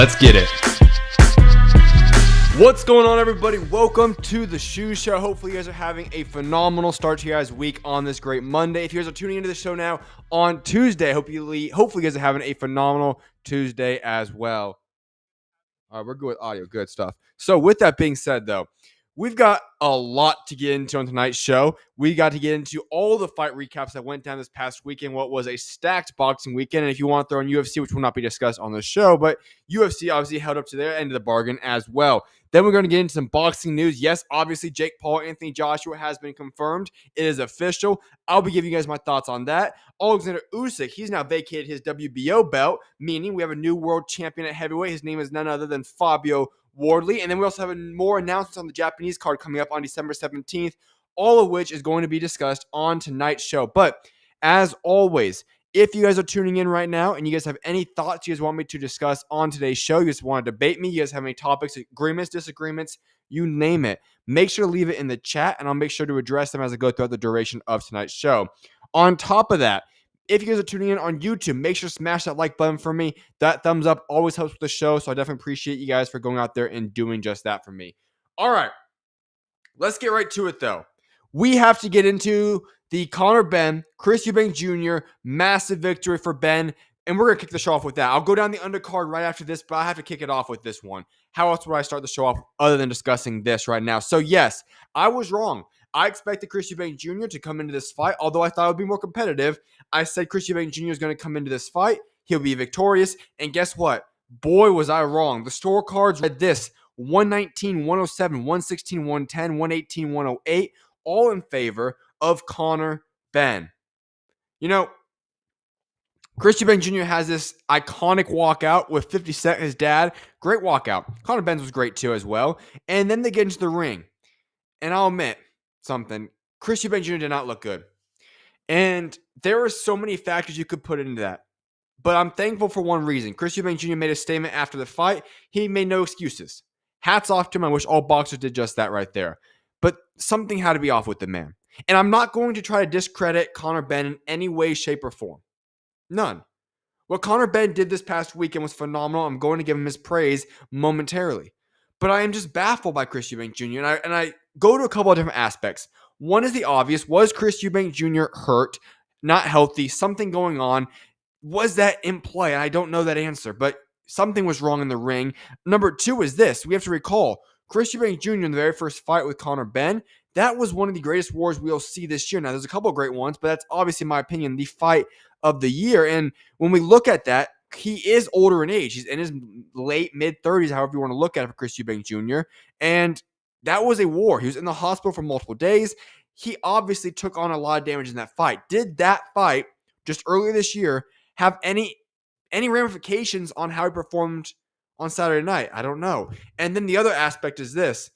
Let's get it. What's going on, everybody? Welcome to the SchuZ Show. Hopefully you guys are having a phenomenal start to your guys' week on this great Monday. If you guys are tuning into the show now on Tuesday, hopefully you guys are having a phenomenal Tuesday as well. All right, we're good with audio. Good stuff. So with that being said, though, we've got a lot to get into on tonight's show. We got to get into all the fight recaps that went down this past weekend, what was a stacked boxing weekend. And if you want to throw in UFC, which will not be discussed on the show, but UFC obviously held up to their end of the bargain as well. Then we're going to get into some boxing news. Yes, obviously Jake Paul, Anthony Joshua has been confirmed. It is official. I'll be giving you guys my thoughts on that. Alexander Usyk, he's now vacated his WBO belt, meaning we have a new world champion at heavyweight. His name is none other than Fabio Wardley. And then we also have more announcements on the Japanese card coming up on December 17th, all of which is going to be discussed on tonight's show. But as always, if you guys are tuning in right now and you guys have any thoughts you guys want me to discuss on today's show, you guys want to debate me, you guys have any topics, agreements, disagreements, you name it, make sure to leave it in the chat and I'll make sure to address them as I go throughout the duration of tonight's show. On top of that, if you guys are tuning in on YouTube, make sure to smash that like button for me. That thumbs up always helps with the show, so I definitely appreciate you guys for going out there and doing just that for me. All right, let's get right to it, though. We have to get into the Conor Benn, Chris Eubank Jr., massive victory for Ben, and we're going to kick the show off with that. I'll go down the undercard right after this, but I have to kick it off with this one. How else would I start the show off other than discussing this right now? So, yes, I was wrong. I expected Chris Eubank Jr. to come into this fight, although I thought it would be more competitive. I said Chris Eubank Jr. is going to come into this fight. He'll be victorious. And guess what? Boy, was I wrong. The scorecards read this: 119, 107, 116, 110, 118, 108, all in favor of Conor Benn. You know, Chris Eubank Jr. has this iconic walkout with 50 Cent, his dad. Great walkout. Conor Benn's was great too as well. And then they get into the ring. And I'll admit something. Chris Eubank Jr. did not look good. And there are so many factors you could put into that. But I'm thankful for one reason. Chris Eubank Jr. made a statement after the fight. He made no excuses. Hats off to him. I wish all boxers did just that right there. But something had to be off with the man. And I'm not going to try to discredit Conor Benn in any way, shape, or form. None. What Conor Benn did this past weekend was phenomenal. I'm going to give him his praise momentarily. But I am just baffled by Chris Eubank Jr. And I go to a couple of different aspects. One is the obvious. Was Chris Eubank Jr. hurt, not healthy, something going on? Was that in play? And I don't know that answer, but something was wrong in the ring. Number two is this. We have to recall Chris Eubank Jr. in the very first fight with Conor Benn. That was one of the greatest wars we'll see this year. Now, there's a couple of great ones, but that's obviously, in my opinion, the fight of the year. And when we look at that, he is older in age. He's in his late, mid-30s, however you want to look at it, for Chris Eubank Jr. And that was a war. He was in the hospital for multiple days. He obviously took on a lot of damage in that fight. Did that fight, just earlier this year, have any ramifications on how he performed on Saturday night? I don't know. And then the other aspect is this.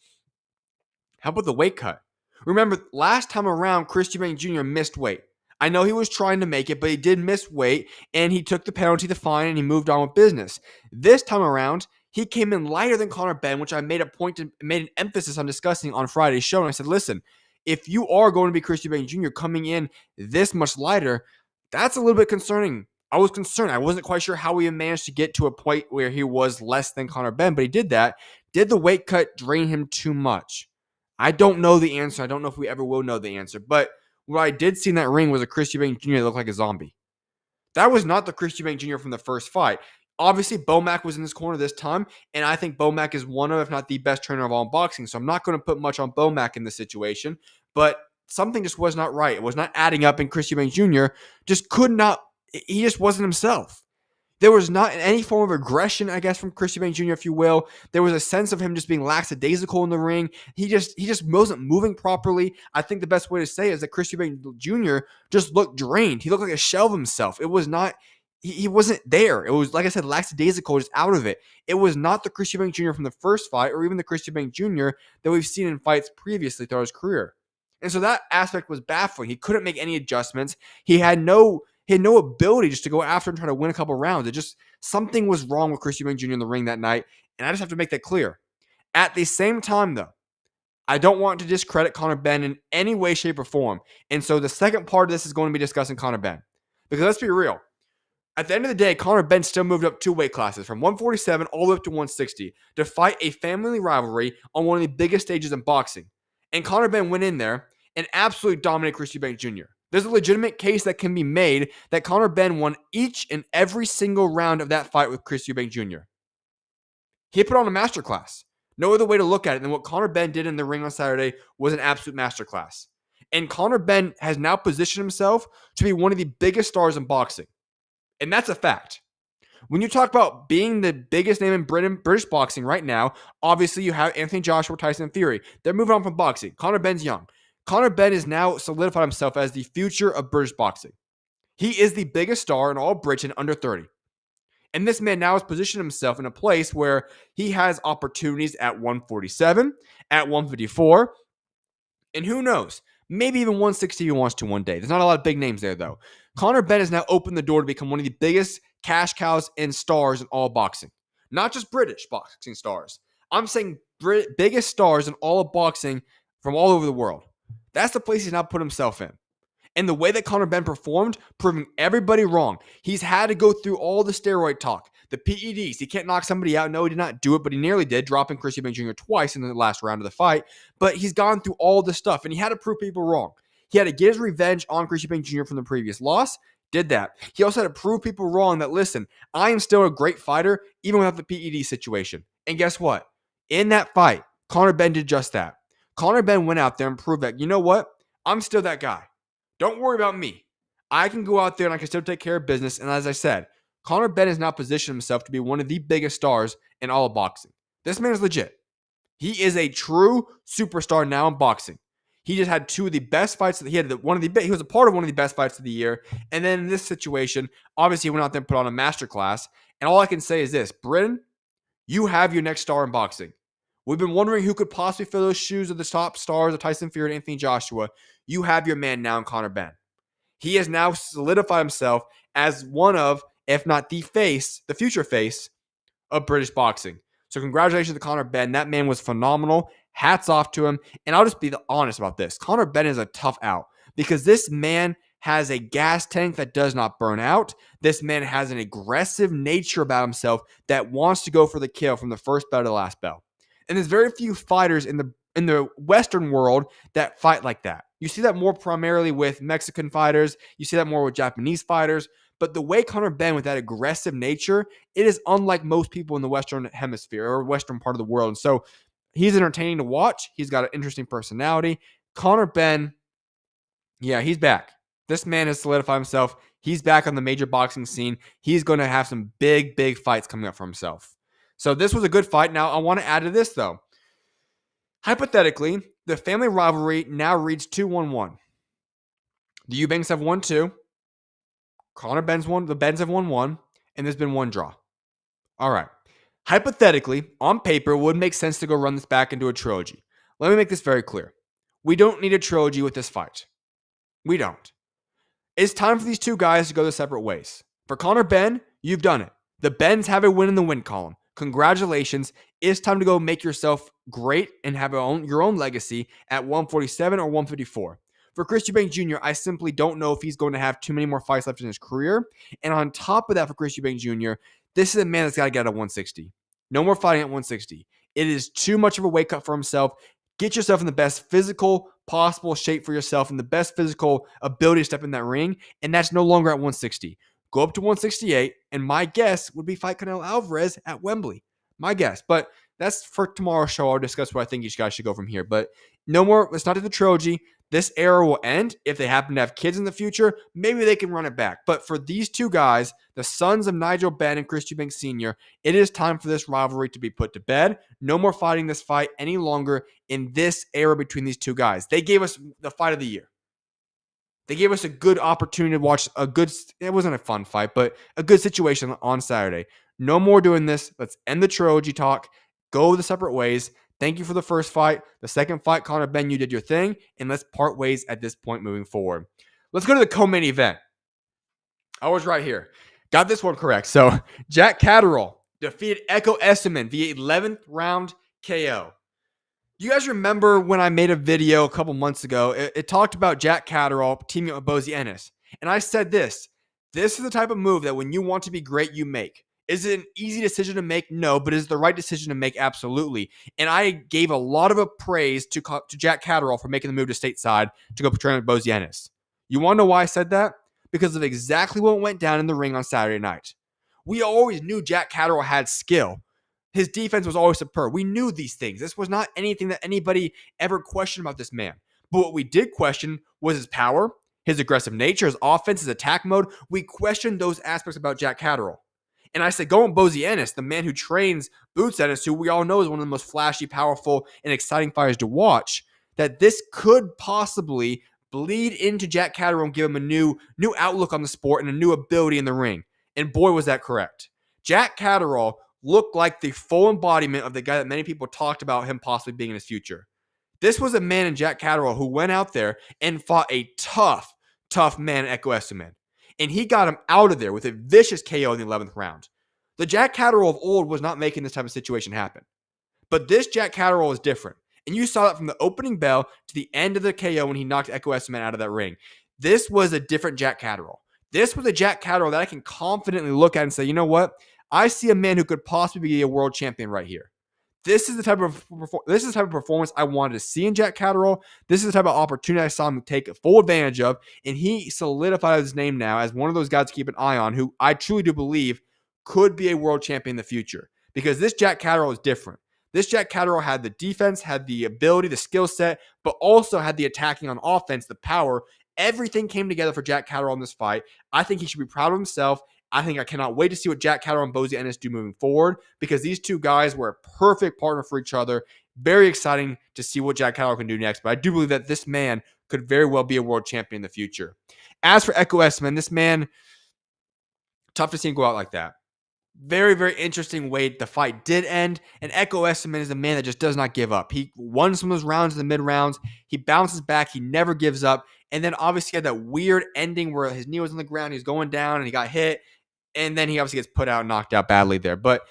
How about the weight cut? Remember, last time around, Chris Eubank Jr. missed weight. I know he was trying to make it, but he did miss weight, and he took the penalty, the fine, and he moved on with business. This time around, he came in lighter than Conor Benn, which I made an emphasis on discussing on Friday's show. And I said, listen, if you are going to be Chris Eubank Jr. coming in this much lighter, that's a little bit concerning. I was concerned. I wasn't quite sure how he managed to get to a point where he was less than Conor Benn, but he did that. Did the weight cut drain him too much? I don't know the answer. I don't know if we ever will know the answer. But what I did see in that ring was a Chris Eubank Jr. that looked like a zombie. That was not the Chris Eubank Jr. from the first fight. Obviously, Bomac was in this corner this time, and I think Bomac is one of, if not the best trainer of all in boxing. So I'm not going to put much on Bomac in this situation. But something just was not right. It was not adding up, and Chris Eubank Jr. just could not. He just wasn't himself. There was not any form of aggression, I guess, from Chris Eubank Jr., if you will. There was a sense of him just being lackadaisical in the ring. He just wasn't moving properly. I think the best way to say it is that Chris Eubank Jr. just looked drained. He looked like a shell of himself. It was not, he wasn't there. It was, like I said, lackadaisical, just out of it. It was not the Chris Eubank Jr. from the first fight, or even the Chris Eubank Jr. that we've seen in fights previously throughout his career. And so that aspect was baffling. He couldn't make any adjustments. He had no ability just to go after and try to win a couple rounds. It just, something was wrong with Chris Eubank Jr. in the ring that night, and I just have to make that clear. At the same time, though, I don't want to discredit Conor Benn in any way, shape, or form. And so the second part of this is going to be discussing Conor Benn. Because let's be real. At the end of the day, Conor Benn still moved up 2 weight classes from 147 all the way up to 160 to fight a family rivalry on one of the biggest stages in boxing. And Conor Benn went in there and absolutely dominated Chris Eubank Jr. There's a legitimate case that can be made that Conor Benn won each and every single round of that fight with Chris Eubank Jr. He put on a masterclass. No other way to look at it than what Conor Benn did in the ring on Saturday was an absolute masterclass. And Conor Benn has now positioned himself to be one of the biggest stars in boxing. And that's a fact. When you talk about being the biggest name in British boxing right now, obviously you have Anthony Joshua, Tyson Fury. They're moving on from boxing. Conor Benn's young. Conor Benn has now solidified himself as the future of British boxing. He is the biggest star in all Britain under 30. And this man now has positioned himself in a place where he has opportunities at 147, at 154, and who knows, maybe even 160 he wants to one day. There's not a lot of big names there, though. Conor Benn has now opened the door to become one of the biggest cash cows and stars in all boxing. Not just British boxing stars. I'm saying biggest stars in all of boxing from all over the world. That's the place he's now put himself in. And the way that Conor Benn performed, proving everybody wrong. He's had to go through all the steroid talk, the PEDs. He can't knock somebody out. No, he did not do it, but he nearly did, dropping Chris Eubank Jr. twice in the last round of the fight. But he's gone through all this stuff, and he had to prove people wrong. He had to get his revenge on Chris Eubank Jr. from the previous loss. Did that. He also had to prove people wrong that, listen, I am still a great fighter, even without the PED situation. And guess what? In that fight, Conor Benn did just that. Conor Benn went out there and proved that, you know what? I'm still that guy. Don't worry about me. I can go out there and I can still take care of business. And as I said, Conor Benn has now positioned himself to be one of the biggest stars in all of boxing. This man is legit. He is a true superstar now in boxing. He just had 2 of the best fights. He was a part of one of the best fights of the year. And then in this situation, obviously he went out there and put on a masterclass. And all I can say is this, Britain, you have your next star in boxing. We've been wondering who could possibly fill those shoes of the top stars of Tyson Fury and Anthony Joshua. You have your man now in Conor Benn. He has now solidified himself as one of, if not the face, the future face of British boxing. So congratulations to Conor Benn. That man was phenomenal. Hats off to him. And I'll just be honest about this. Conor Benn is a tough out because this man has a gas tank that does not burn out. This man has an aggressive nature about himself that wants to go for the kill from the first bell to the last bell. And there's very few fighters in the Western world that fight like that. You see that more primarily with Mexican fighters. You see that more with Japanese fighters. But the way Conor Benn, with that aggressive nature, it is unlike most people in the Western hemisphere or Western part of the world. And so he's entertaining to watch. He's got an interesting personality. Conor Benn, yeah, he's back. This man has solidified himself. He's back on the major boxing scene. He's going to have some big, big fights coming up for himself. So this was a good fight. Now, I want to add to this, though. Hypothetically, the family rivalry now reads 2-1-1. The Eubanks have won 2. Conor Benn's won. The Benns have won 1. And there's been 1 draw. All right. Hypothetically, on paper, it would make sense to go run this back into a trilogy. Let me make this very clear. We don't need a trilogy with this fight. We don't. It's time for these 2 guys to go their separate ways. For Conor Benn, you've done it. The Benns have a win in the win column. Congratulations. It's time to go make yourself great and have your own legacy at 147 or 154. For Chris Eubank Jr., I simply don't know if he's going to have too many more fights left in his career. And on top of that, for Chris Eubank Jr., this is a man that's got to get at 160. No more fighting at 160. It is too much of a weight cut for himself. Get yourself in the best physical possible shape for yourself and the best physical ability to step in that ring. And that's no longer at 160. Go up to 168, and my guess would be fight Canelo Alvarez at Wembley. My guess. But that's for tomorrow's show. I'll discuss where I think each guy should go from here. But no more. Let's not do the trilogy. This era will end. If they happen to have kids in the future, maybe they can run it back. But for these 2 guys, the sons of Nigel Benn and Chris Eubank Sr., it is time for this rivalry to be put to bed. No more fighting this fight any longer in this era between these 2 guys. They gave us the fight of the year. They gave us a good opportunity to watch it wasn't a fun fight, but a good situation on Saturday. No more doing this. Let's end the trilogy talk. Go the separate ways. Thank you for the first fight. The second fight, Conor Benn, you did your thing, and let's part ways at this point moving forward. Let's go to the co-main event. I was right here. Got this one correct. So, Jack Catterall defeated Ekow Essuman via 11th round KO. You guys remember when I made a video a couple months ago? It talked about Jack Catterall teaming up with Bozy Ennis. And I said this. This is the type of move that when you want to be great, you make. Is it an easy decision to make? No, but is it the right decision to make? Absolutely. And I gave a lot of praise to Jack Catterall for making the move to stateside to go train with Bozianis. You want to know why I said that? Because of exactly what went down in the ring on Saturday night. We always knew Jack Catterall had skill. His defense was always superb. We knew these things. This was not anything that anybody ever questioned about this man. But what we did question was his power, his aggressive nature, his offense, his attack mode. We questioned those aspects about Jack Catterall. And I said, going Bozianis, the man who trains Boots Ennis, who we all know is one of the most flashy, powerful, and exciting fighters to watch, that this could possibly bleed into Jack Catterall and give him a new outlook on the sport and a new ability in the ring. And boy, was that correct. Jack Catterall looked like the full embodiment of the guy that many people talked about him possibly being in his future. This was a man in Jack Catterall who went out there and fought a tough man in Ekow Essuman. And he got him out of there with a vicious KO in the 11th round. The Jack Catterall of old was not making this type of situation happen. But this Jack Catterall is different. And you saw that from the opening bell to the end of the KO when he knocked Ekow Essuman out of that ring. This was a different Jack Catterall. This was a Jack Catterall that I can confidently look at and say, you know what? I see a man who could possibly be a world champion right here. This is the type of performance I wanted to see in Jack Catterall. This is the type of opportunity I saw him take full advantage of, and he solidified his name now as one of those guys to keep an eye on, who I truly do believe could be a world champion in the future. Because this Jack Catterall is different. This Jack Catterall had the defense, had the ability, the skill set, but also had the attacking on offense, the power. Everything came together for Jack Catterall in this fight. I think he should be proud of himself. I think I cannot wait to see what Jack Catterall and Bozianis do moving forward, because these two guys were a perfect partner for each other. Very exciting to see what Jack Catterall can do next, but I do believe that this man could very well be a world champion in the future. As for Ekow Essuman, this man, tough to see him go out like that. Very, very interesting way the fight did end, and Ekow Essuman is a man that just does not give up. He won some of those rounds in the mid-rounds. He bounces back. He never gives up. And then obviously he had that weird ending where his knee was on the ground. He was going down, and he got hit. And then he obviously gets put out and knocked out badly there. But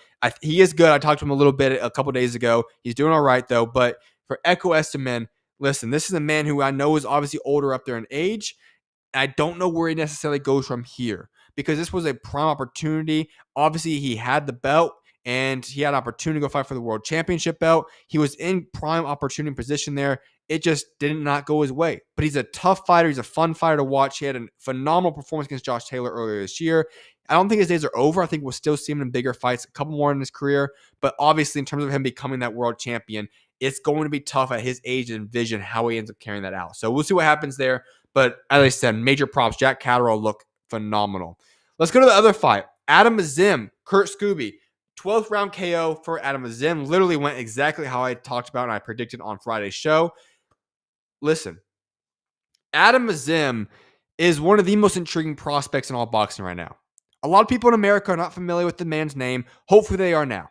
he is good. I talked to him a little bit a couple days ago. He's doing all right, though. But for Ekow Essuman, listen, this is a man who I know is obviously older up there in age. I don't know where he necessarily goes from here, because this was a prime opportunity. Obviously, he had the belt, and he had an opportunity to go fight for the world championship belt. He was in prime opportunity position there. It just did not go his way. But he's a tough fighter. He's a fun fighter to watch. He had a phenomenal performance against Josh Taylor earlier this year. I don't think his days are over. I think we'll still see him in bigger fights, a couple more in his career. But obviously, in terms of him becoming that world champion, it's going to be tough at his age and envision how he ends up carrying that out. So we'll see what happens there. But as I said, major props. Jack Catterall looked phenomenal. Let's go to the other fight. Adam Azim, Scoby. 12th round KO for Adam Azim. Literally went exactly how I talked about and I predicted on Friday's show. Listen, Adam Azim is one of the most intriguing prospects in all boxing right now. A lot of people in America are not familiar with the man's name. Hopefully they are now.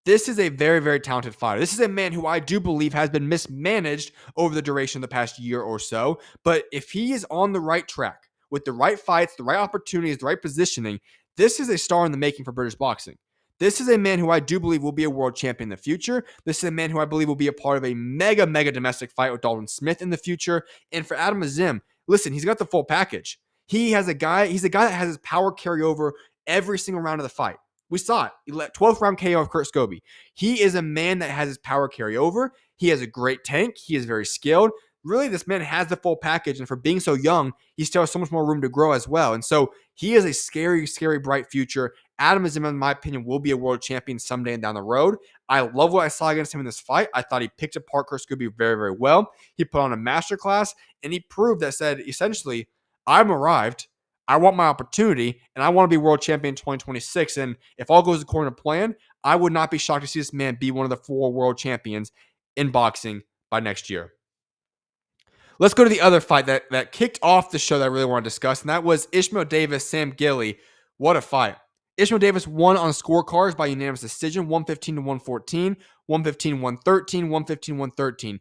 This is a very, very talented fighter. This is a man who I do believe has been mismanaged over the duration of the past year or so. But if he is on the right track, with the right fights, the right opportunities, the right positioning, this is a star in the making for British boxing. This is a man who I do believe will be a world champion in the future. This is a man who I believe will be a part of a mega domestic fight with Dalton Smith in the future. And for Adam Azim, listen, he's got the full package. He's a guy that has his power carry over every single round of the fight. We saw it. He let 12th round KO of Scoby. He is a man that has his power carry over. He has a great tank. He is very skilled. Really, this man has the full package, and for being so young, he still has so much more room to grow as well. And so he is a scary, bright future. Adam Azim, in my opinion, will be a world champion someday down the road. I love what I saw against him in this fight. I thought he picked apart Scoby very, very well. He put on a masterclass, and he proved that said, essentially, I'm arrived. I want my opportunity, and I want to be world champion in 2026. And if all goes according to plan, I would not be shocked to see this man be one of the 4 world champions in boxing by next year. Let's go to the other fight that kicked off the show that I really want to discuss, and that was Ishmael Davis, Sam Gilley. What a fight. Ishmael Davis won on scorecards by unanimous decision, 115-114, 115-113, 115-113.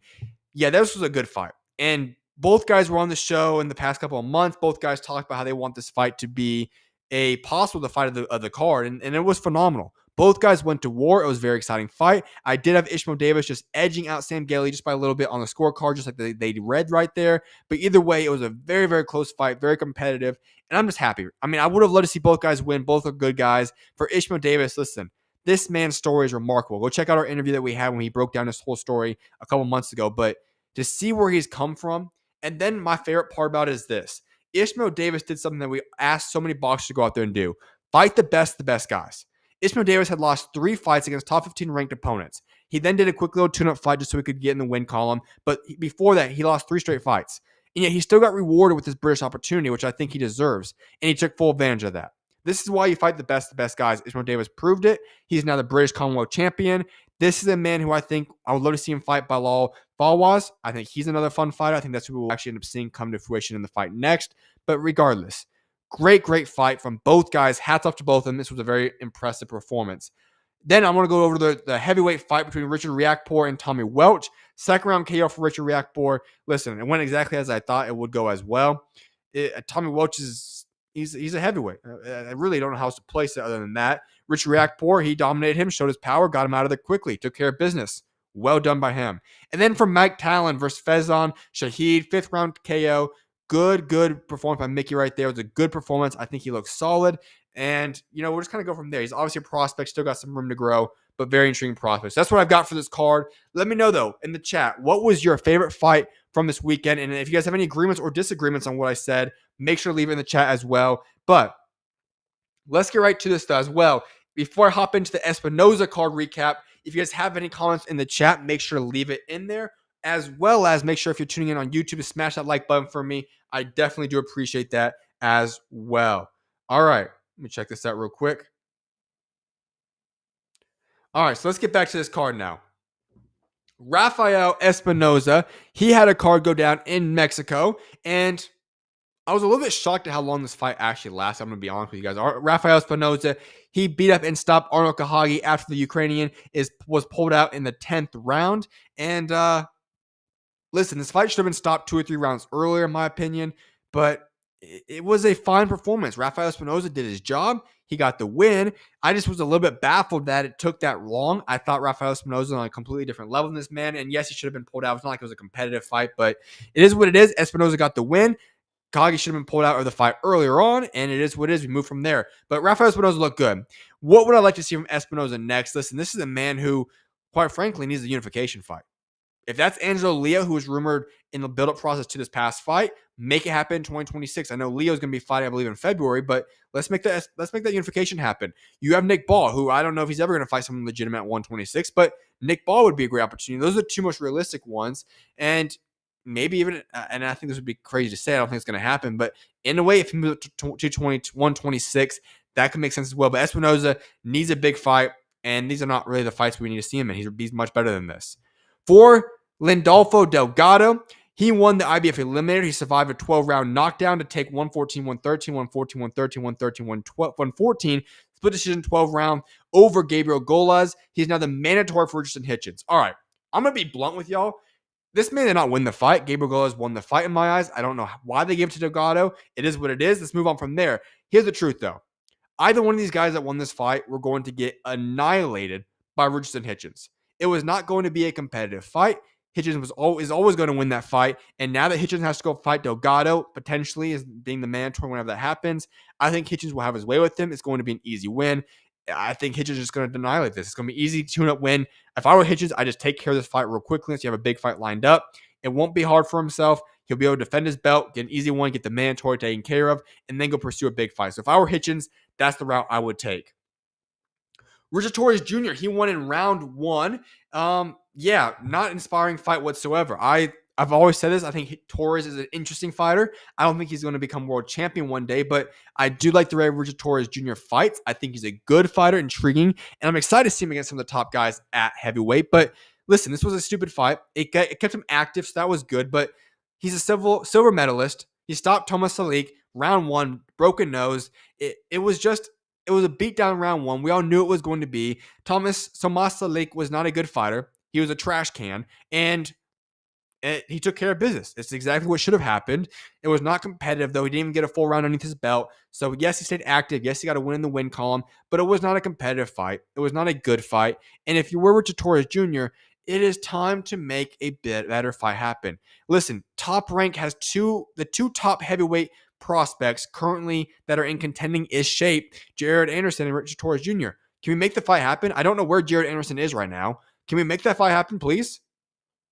Yeah, this was a good fight. And both guys were on the show in the past couple of months. Both guys talked about how they want this fight to be a possible fight of the card, and it was phenomenal. Both guys went to war. It was a very exciting fight. I did have Ishmael Davis just edging out Sam Gilley just by a little bit on the scorecard, just like they read right there. But either way, it was a very, very close fight, very competitive, and I'm just happy. I mean, I would have loved to see both guys win. Both are good guys. For Ishmael Davis, listen, this man's story is remarkable. Go check out our interview that we had when he broke down his whole story a couple months ago. But to see where he's come from, and then my favorite part about it is this. Ishmael Davis did something that we asked so many boxers to go out there and do. Fight the best guys. Ishmael Davis had lost 3 fights against top 15 ranked opponents. He then did a quick little tune-up fight just so he could get in the win column. But before that, he lost 3 straight fights. And yet he still got rewarded with this British opportunity, which I think he deserves. And he took full advantage of that. This is why you fight the best guys. Ishmael Davis proved it. He's now the British Commonwealth champion. This is a man who I think I would love to see him fight Bilal Falwaz. I think he's another fun fighter. I think that's who we'll actually end up seeing come to fruition in the fight next. But regardless, great fight from both guys. Hats off to both of them. This was a very impressive performance. Then I'm going to go over the heavyweight fight between Richard Riakporhe and Tommy Welch. Second round KO for Richard Riakporhe. Listen, it went exactly as I thought it would go as well. Tommy Welch he's a heavyweight. I really don't know how else to place it other than that. Richard Riakporhe, he dominated him, showed his power, got him out of there quickly, took care of business. Well done by him. And then from Mike Tallon versus Fezan, Shahid, 5th round KO. Good performance by Mikie right there. It was a good performance. I think he looks solid. And, we'll just kind of go from there. He's obviously a prospect, still got some room to grow, but very intriguing prospects. That's what I've got for this card. Let me know, though, in the chat, what was your favorite fight from this weekend? And if you guys have any agreements or disagreements on what I said, make sure to leave it in the chat as well. But let's get right to this, though, as well. Before I hop into the Espinoza card recap, if you guys have any comments in the chat, make sure to leave it in there. As well as make sure if you're tuning in on YouTube to smash that like button for me. I definitely do appreciate that as well. All right. Let me check this out real quick. All right. So let's get back to this card now. Rafael Espinoza, he had a card go down in Mexico. And I was a little bit shocked at how long this fight actually lasted. I'm going to be honest with you guys. Rafael Espinoza, he beat up and stopped Arnold 𝐃𝐄𝐅𝐄𝐄𝐄e after the Ukrainian was pulled out in the 10th round. And, listen, this fight should have been stopped 2 or 3 rounds earlier, in my opinion, but it was a fine performance. Rafael Espinoza did his job. He got the win. I just was a little bit baffled that it took that long. I thought Rafael Espinoza was on a completely different level than this man, and yes, he should have been pulled out. It's not like it was a competitive fight, but it is what it is. Espinoza got the win. 𝐃𝐄𝐅𝐄𝐄𝐄e should have been pulled out of the fight earlier on, and it is what it is. We move from there. But Rafael Espinoza looked good. What would I like to see from Espinoza next? Listen, this is a man who, quite frankly, needs a unification fight. If that's Angelo Leo, who was rumored in the build-up process to this past fight, make it happen in 2026. I know Leo's going to be fighting, I believe, in February, but let's make that unification happen. You have Nick Ball, who I don't know if he's ever going to fight someone legitimate at 126, but Nick Ball would be a great opportunity. Those are the 2 most realistic ones, and maybe even, and I think this would be crazy to say, I don't think it's going to happen, but in a way, if he moves to 126, that could make sense as well. But Espinoza needs a big fight, and these are not really the fights we need to see him in. He's much better than this. For Lindolfo Delgado, he won the IBF Eliminator. He survived a 12-round knockdown to take 114, 113, 114, 113, 113, 114, split decision 12-round over Gabriel Golaz. He's now the mandatory for Richardson Hitchens. All right, I'm going to be blunt with y'all. This man did not win the fight. Gabriel Golaz won the fight in my eyes. I don't know why they gave it to Delgado. It is what it is. Let's move on from there. Here's the truth, though. Either one of these guys that won this fight were going to get annihilated by Richardson Hitchens. It was not going to be a competitive fight. Hitchens is always going to win that fight. And now that Hitchens has to go fight Delgado, potentially as being the mandatory whenever that happens, I think Hitchens will have his way with him. It's going to be an easy win. I think Hitchens is just going to annihilate this. It's going to be easy tune-up win. If I were Hitchens, I just take care of this fight real quickly unless you have a big fight lined up. It won't be hard for himself. He'll be able to defend his belt, get an easy one, get the mandatory taken care of, and then go pursue a big fight. So if I were Hitchens, that's the route I would take. Richard TORREZ Jr., he won in round 1. Not inspiring fight whatsoever. I've always said this. I think TORREZ is an interesting fighter. I don't think he's going to become world champion one day, but I do like the way Richard TORREZ Jr. fights. I think he's a good fighter, intriguing, and I'm excited to see him against some of the top guys at heavyweight. But listen, this was a stupid fight. It kept him active, so that was good, but he's a silver medalist. He stopped Tomas Salik, round 1, broken nose. It was a beatdown round 1. We all knew it was going to be. Tomas Salik was not a good fighter. He was a trash can, and And he took care of business. It's exactly what should have happened. It was not competitive, though. He didn't even get a full round underneath his belt. So, yes, he stayed active. Yes, he got a win in the win column, but it was not a competitive fight. It was not a good fight. And if you were to TORREZ Jr., it is time to make a bit better fight happen. Listen, Top Rank has the two top heavyweight prospects currently that are in contending-ish shape, Jared Anderson and Richard TORREZ Jr. Can we make the fight happen? I don't know where Jared Anderson is right now. Can we make that fight happen, please?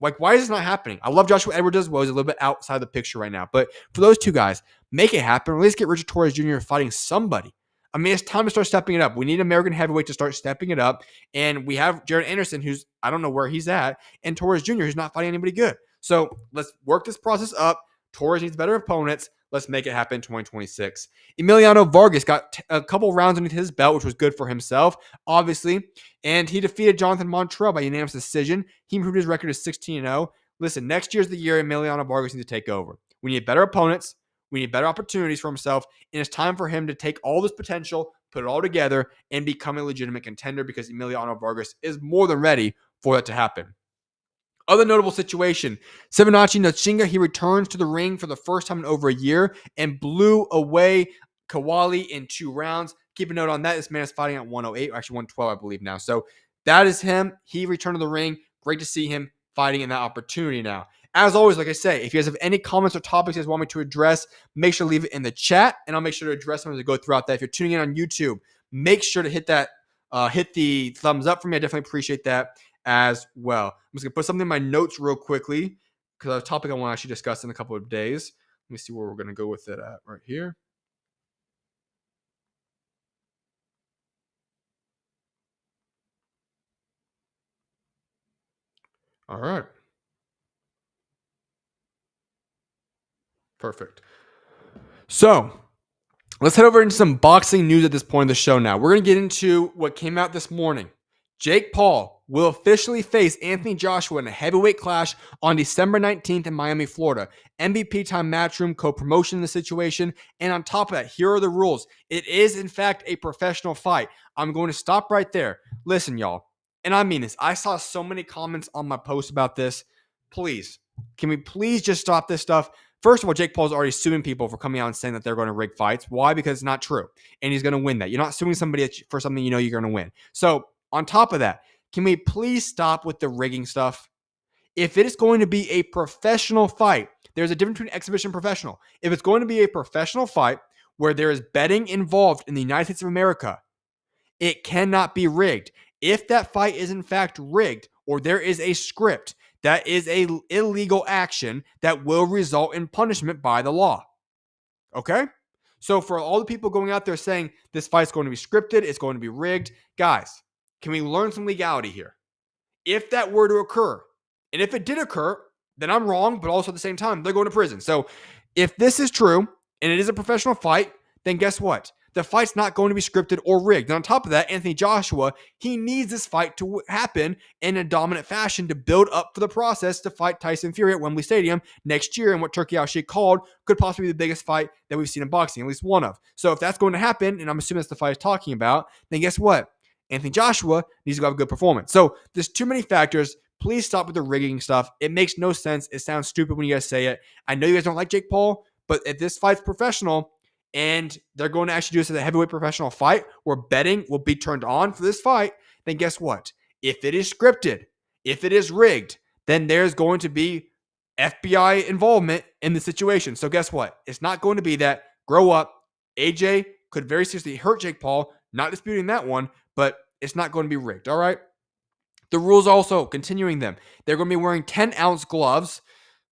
Like, why is this not happening? I love Joshua Edwards as well. He's a little bit outside the picture right now. But for those two guys, make it happen. Or at least get Richard TORREZ Jr. fighting somebody. I mean, it's time to start stepping it up. We need American heavyweight to start stepping it up. And we have Jared Anderson, who's, I don't know where he's at, and TORREZ Jr., who's not fighting anybody good. So let's work this process up. TORREZ needs better opponents. Let's make it happen in 2026. Emiliano Vargas got a couple rounds underneath his belt, which was good for himself, obviously. And he defeated Jonathan Montrel by unanimous decision. He improved his record to 16-0. Listen, next year's the year Emiliano Vargas needs to take over. We need better opponents. We need better opportunities for himself. And it's time for him to take all this potential, put it all together, and become a legitimate contender because Emiliano Vargas is more than ready for that to happen. Other notable situation, Sivenathi Nontshinga, he returns to the ring for the first time in over a year and blew away Kawali in 2 rounds. Keep a note on that. This man is fighting at 108, actually 112, I believe now. So that is him. He returned to the ring. Great to see him fighting in that opportunity now. As always, like I say, if you guys have any comments or topics you guys want me to address, make sure to leave it in the chat, and I'll make sure to address them as we go throughout that. If you're tuning in on YouTube, make sure to hit the thumbs up for me. I definitely appreciate that as well. I'm just going to put something in my notes real quickly because a topic I want to actually discuss in a couple of days. Let me see where we're going to go with it at right here. All right. Perfect. So let's head over into some boxing news at this point of the show now. We're going to get into what came out this morning. Jake Paul will officially face Anthony Joshua in a heavyweight clash on December 19th in Miami, Florida. MVP time Matchroom co-promotion in the situation. And on top of that, here are the rules. It is, in fact, a professional fight. I'm going to stop right there. Listen, y'all, and I mean this. I saw so many comments on my post about this. Please, can we please just stop this stuff? First of all, Jake Paul's already suing people for coming out and saying that they're going to rig fights. Why? Because it's not true. And he's going to win that. You're not suing somebody for something you know you're going to win. So on top of that, can we please stop with the rigging stuff? If it is going to be a professional fight, there's a difference between exhibition and professional. If it's going to be a professional fight where there is betting involved in the United States of America, it cannot be rigged. If that fight is in fact rigged or there is a script, that is an illegal action that will result in punishment by the law. Okay? So for all the people going out there saying this fight's going to be scripted, it's going to be rigged, guys, can we learn some legality here? If that were to occur, and if it did occur, then I'm wrong, but also at the same time, they're going to prison. So if this is true, and it is a professional fight, then guess what? The fight's not going to be scripted or rigged. And on top of that, Anthony Joshua, he needs this fight to happen in a dominant fashion to build up for the process to fight Tyson Fury at Wembley Stadium next year. And what 𝐃𝐄𝐅𝐄𝐂e called could possibly be the biggest fight that we've seen in boxing, at least one of. So if that's going to happen, and I'm assuming that's the fight he's talking about, then guess what? Anthony Joshua needs to have a good performance. So there's too many factors. Please stop with the rigging stuff. It makes no sense. It sounds stupid when you guys say it. I know you guys don't like Jake Paul, but if this fight's professional, and they're going to actually do this as a heavyweight professional fight where betting will be turned on for this fight, then guess what? If it is scripted, if it is rigged, then there's going to be FBI involvement in the situation. So guess what? It's not going to be that. Grow up. AJ could very seriously hurt Jake Paul. Not disputing that one, but it's not going to be rigged. All right? The rules also, continuing them, they're going to be wearing 10-ounce gloves.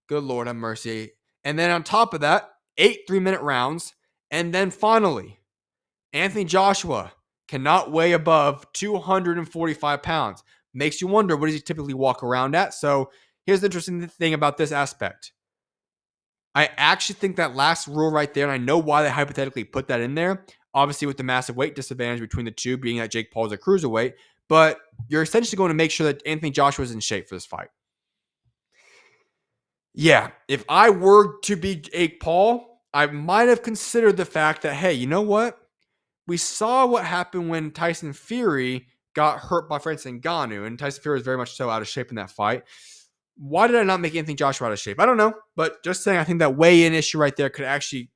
Good Lord have mercy. And then on top of that, 8 3-minute rounds. And then finally, Anthony Joshua cannot weigh above 245 pounds. Makes you wonder, what does he typically walk around at? So here's the interesting thing about this aspect. I actually think that last rule right there, and I know why they hypothetically put that in there, obviously with the massive weight disadvantage between the two, being that Jake Paul is a cruiserweight, but you're essentially going to make sure that Anthony Joshua is in shape for this fight. Yeah, if I were to be Jake Paul, I might have considered the fact that, hey, you know what? We saw what happened when Tyson Fury got hurt by Francis Ngannou, and Tyson Fury was very much so out of shape in that fight. Why did I not make Anthony Joshua out of shape? I don't know, but just saying, I think that weigh-in issue right there could actually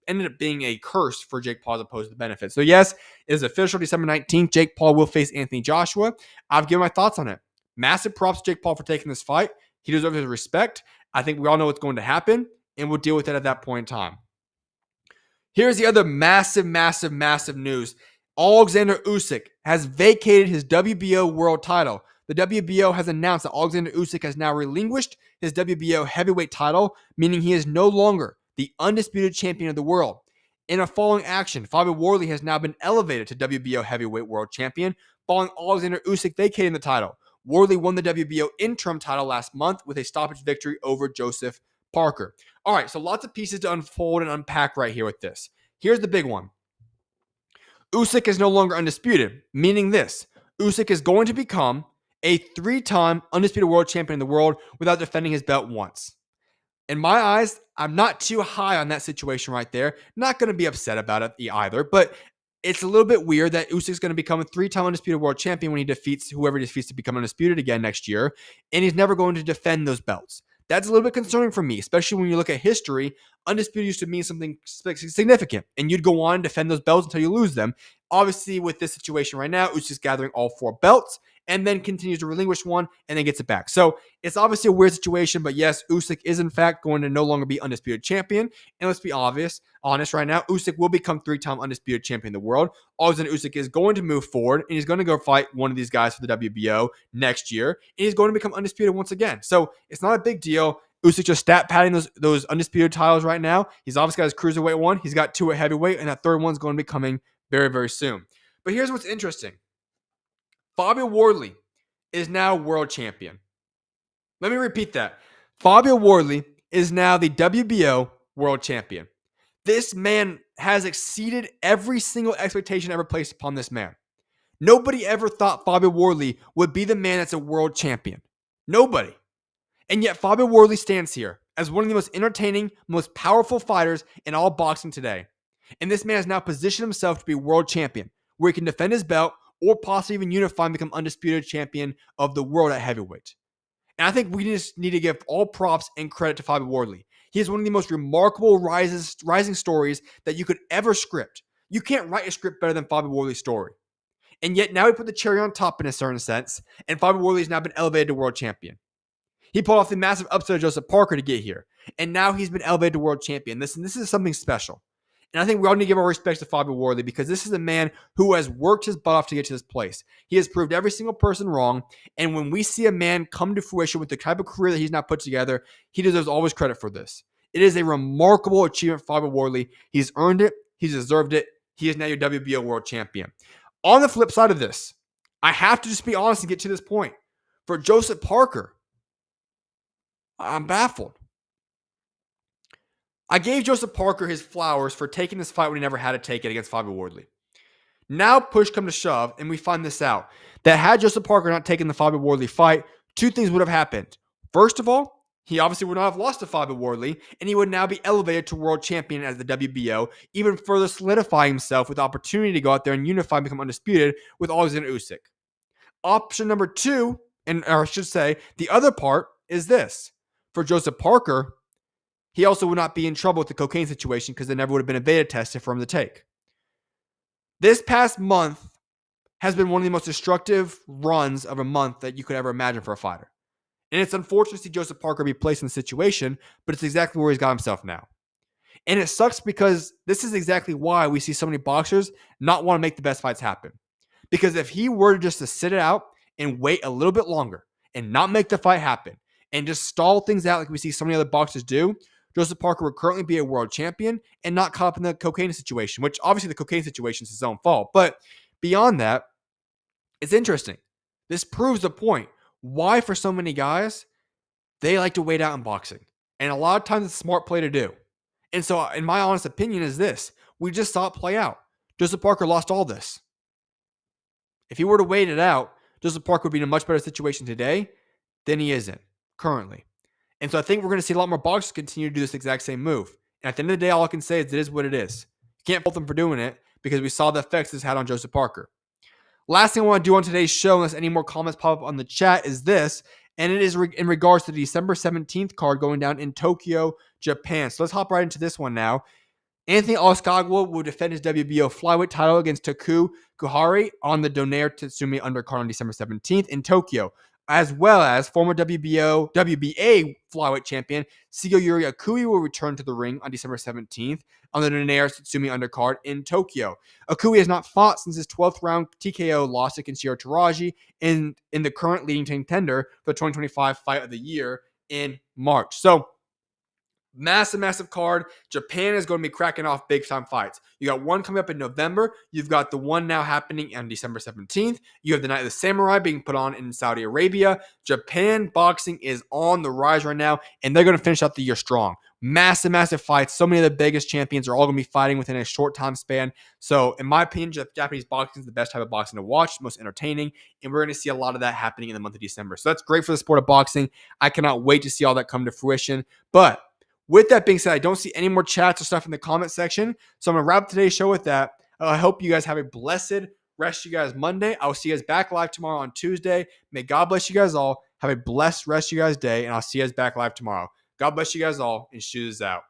ended up being a curse for Jake Paul as opposed to the benefit. So yes, it is official December 19th. Jake Paul will face Anthony Joshua. I've given my thoughts on it. Massive props to Jake Paul for taking this fight. He deserves his respect. I think we all know what's going to happen, and we'll deal with it at that point in time. Here's the other massive news. Alexander Usyk has vacated his WBO world title. The WBO has announced that Alexander Usyk has now relinquished his WBO heavyweight title, meaning he is no longer the undisputed champion of the world. In a following action, Fabio Wardley has now been elevated to WBO heavyweight world champion, following Alexander Usyk vacating the title. Wardley won the WBO interim title last month with a stoppage victory over Joseph Parker. All right, so lots of pieces to unfold and unpack right here with this. Here's the big one. Usyk is no longer undisputed, meaning this. Usyk is going to become a 3-time undisputed world champion in the world without defending his belt once. In my eyes, I'm not too high on that situation right there. Not going to be upset about it either, but it's a little bit weird that Usyk's going to become a 3-time undisputed world champion when he defeats whoever he defeats to become undisputed again next year, and he's never going to defend those belts. That's a little bit concerning for me, especially when you look at history. Undisputed used to mean something significant, and you'd go on and defend those belts until you lose them. Obviously, with this situation right now, Usyk's gathering all 4 belts, and then continues to relinquish one, and then gets it back. So it's obviously a weird situation, but yes, Usyk is in fact going to no longer be undisputed champion. And let's be honest right now, Usyk will become 3-time undisputed champion of the world. Alexander Usyk is going to move forward, and he's going to go fight one of these guys for the WBO next year, and he's going to become undisputed once again. So it's not a big deal. Usyk just stat padding those undisputed titles right now. He's obviously got his cruiserweight one. He's got 2 at heavyweight, and that 3rd one's going to be coming very, very soon. But here's what's interesting. Fabio Wardley is now world champion. Let me repeat that. Fabio Wardley is now the WBO world champion. This man has exceeded every single expectation ever placed upon this man. Nobody ever thought Fabio Wardley would be the man that's a world champion. Nobody. And yet Fabio Wardley stands here as one of the most entertaining, most powerful fighters in all boxing today. And this man has now positioned himself to be world champion, where he can defend his belt or possibly even unify and become undisputed champion of the world at heavyweight. And I think we just need to give all props and credit to Fabio Wardley. He is one of the most remarkable rising stories that you could ever script. You can't write a script better than Fabio Wardley's story. And yet now we put the cherry on top in a certain sense, and Fabio Wardley has now been elevated to world champion. He pulled off the massive upset of Joseph Parker to get here, and now he's been elevated to world champion. This is something special. And I think we all need to give our respects to Fabio Wardley because this is a man who has worked his butt off to get to this place. He has proved every single person wrong. And when we see a man come to fruition with the type of career that he's now put together, he deserves all his credit for this. It is a remarkable achievement for Fabio Wardley. He's earned it. He's deserved it. He is now your WBO world champion. On the flip side of this, I have to just be honest and get to this point. For Joseph Parker, I'm baffled. I gave Joseph Parker his flowers for taking this fight when he never had to take it against Fabio Wardley. Now push come to shove, and we find this out. That had Joseph Parker not taken the Fabio Wardley fight, 2 things would have happened. First of all, he obviously would not have lost to Fabio Wardley, and he would now be elevated to world champion as the WBO, even further solidifying himself with the opportunity to go out there and unify and become undisputed with Alexander Usyk. Option number 2, or I should say, the other part is this. For Joseph Parker, he also would not be in trouble with the cocaine situation because there never would have been a beta test for him to take. This past month has been one of the most destructive runs of a month that you could ever imagine for a fighter. And it's unfortunate to see Joseph Parker be placed in the situation, but it's exactly where he's got himself now. And it sucks because this is exactly why we see so many boxers not want to make the best fights happen. Because if he were just to sit it out and wait a little bit longer and not make the fight happen and just stall things out like we see so many other boxers do, Joseph Parker would currently be a world champion and not caught up in the cocaine situation, which obviously the cocaine situation is his own fault. But beyond that, it's interesting. This proves the point. Why, for so many guys, they like to wait out in boxing. And a lot of times it's a smart play to do. And so, in my honest opinion, is this. We just saw it play out. Joseph Parker lost all this. If he were to wait it out, Joseph Parker would be in a much better situation today than he is in currently. And so I think we're going to see a lot more boxers continue to do this exact same move. And at the end of the day, all I can say is it is what it is. You can't fault them for doing it because we saw the effects this had on Joseph Parker. Last thing I want to do on today's show, unless any more comments pop up on the chat, is this. And it is in regards to the December 17th card going down in Tokyo, Japan. So let's hop right into this one now. Anthony Oskagwa will defend his WBO flyweight title against 𝐃𝐄𝐅𝐄𝐒 on the Donaire Tatsumi undercard on December 17th in Tokyo, as well as former WBA flyweight champion 𝐃𝐄𝐅𝐄𝐒 will return to the ring on December 17th on the Donaire Tatsumi undercard in Tokyo. 𝐃𝐄𝐅𝐄𝐒 has not fought since his 12th round TKO loss to Kenshiro Taraji in the current leading contender for the 2025 Fight of the Year in March. So, massive card. Japan is going to be cracking off big time fights. You got one coming up in November. You've got the one now happening on December 17th. You have the Night of the Samurai being put on in Saudi Arabia. Japan boxing is on the rise right now, and they're going to finish out the year strong. Massive fights. So many of the biggest champions are all going to be fighting within a short time span. So, in my opinion, Japanese boxing is the best type of boxing to watch, most entertaining, and we're going to see a lot of that happening in the month of December. So, that's great for the sport of boxing. I cannot wait to see all that come to fruition. But with that being said, I don't see any more chats or stuff in the comment section. So I'm going to wrap today's show with that. I hope you guys have a blessed rest of you guys Monday. I will see you guys back live tomorrow on Tuesday. May God bless you guys all. Have a blessed rest of you guys day, and I'll see you guys back live tomorrow. God bless you guys all, and SchuZ out.